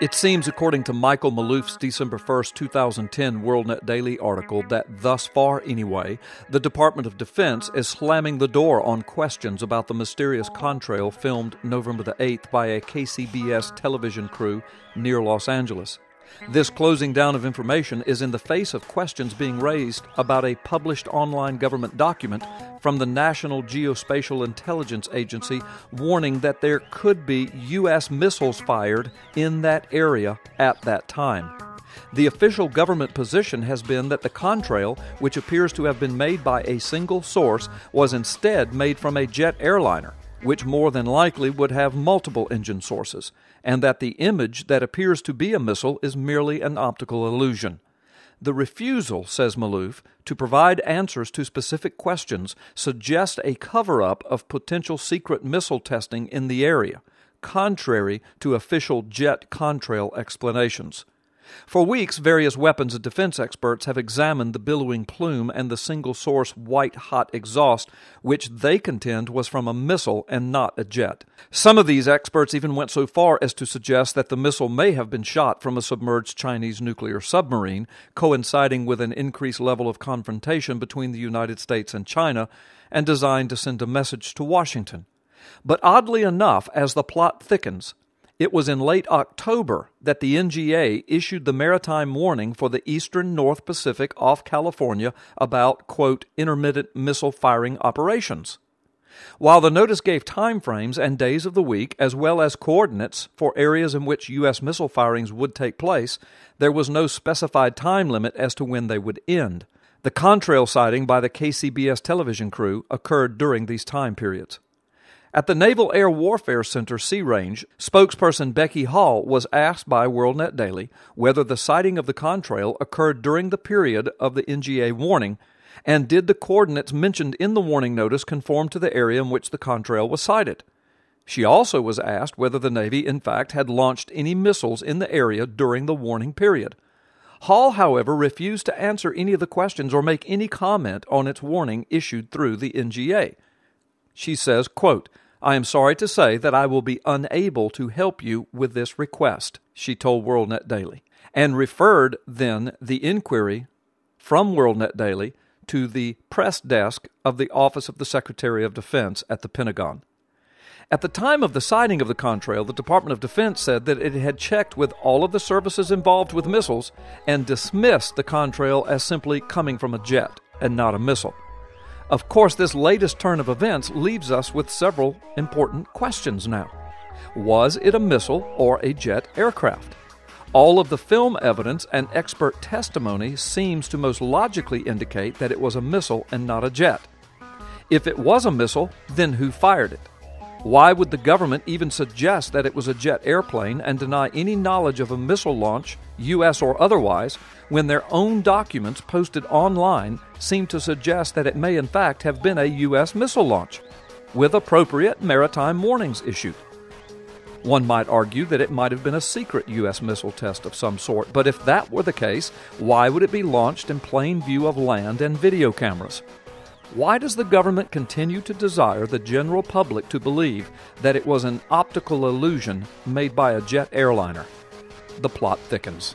It seems, according to Michael Maloof's December 1st, 2010 WorldNet Daily article, that thus far anyway, the Department of Defense is slamming the door on questions about the mysterious contrail filmed November the 8th by a KCBS television crew near Los Angeles. This closing down of information is in the face of questions being raised about a published online government document from the National Geospatial Intelligence Agency warning that there could be U.S. missiles fired in that area at that time. The official government position has been that the contrail, which appears to have been made by a single source, was instead made from a jet airliner, which more than likely would have multiple engine sources, and that the image that appears to be a missile is merely an optical illusion. The refusal, says Maloof, to provide answers to specific questions suggests a cover-up of potential secret missile testing in the area, contrary to official jet contrail explanations. For weeks, various weapons and defense experts have examined the billowing plume and the single-source white-hot exhaust, which they contend was from a missile and not a jet. Some of these experts even went so far as to suggest that the missile may have been shot from a submerged Chinese nuclear submarine, coinciding with an increased level of confrontation between the United States and China, and designed to send a message to Washington. But oddly enough, as the plot thickens, it was in late October that the NGA issued the maritime warning for the eastern North Pacific off California about, quote, intermittent missile firing operations. While the notice gave time frames and days of the week, as well as coordinates for areas in which U.S. missile firings would take place, there was no specified time limit as to when they would end. The contrail sighting by the KCBS television crew occurred during these time periods. At the Naval Air Warfare Center Sea Range, spokesperson Becky Hall was asked by WorldNet Daily whether the sighting of the contrail occurred during the period of the NGA warning, and did the coordinates mentioned in the warning notice conform to the area in which the contrail was sighted. She also was asked whether the Navy, in fact, had launched any missiles in the area during the warning period. Hall, however, refused to answer any of the questions or make any comment on its warning issued through the NGA. She says, quote, I am sorry to say that I will be unable to help you with this request, she told WorldNet Daily, and referred then the inquiry from WorldNet Daily to the press desk of the Office of the Secretary of Defense at the Pentagon. At the time of the sighting of the contrail, the Department of Defense said that it had checked with all of the services involved with missiles and dismissed the contrail as simply coming from a jet and not a missile. Of course, this latest turn of events leaves us with several important questions now. Was it a missile or a jet aircraft? All of the film evidence and expert testimony seems to most logically indicate that it was a missile and not a jet. If it was a missile, then who fired it? Why would the government even suggest that it was a jet airplane and deny any knowledge of a missile launch, U.S. or otherwise, when their own documents posted online seem to suggest that it may in fact have been a U.S. missile launch, with appropriate maritime warnings issued? One might argue that it might have been a secret U.S. missile test of some sort, but if that were the case, why would it be launched in plain view of land and video cameras? Why does the government continue to desire the general public to believe that it was an optical illusion made by a jet airliner? The plot thickens.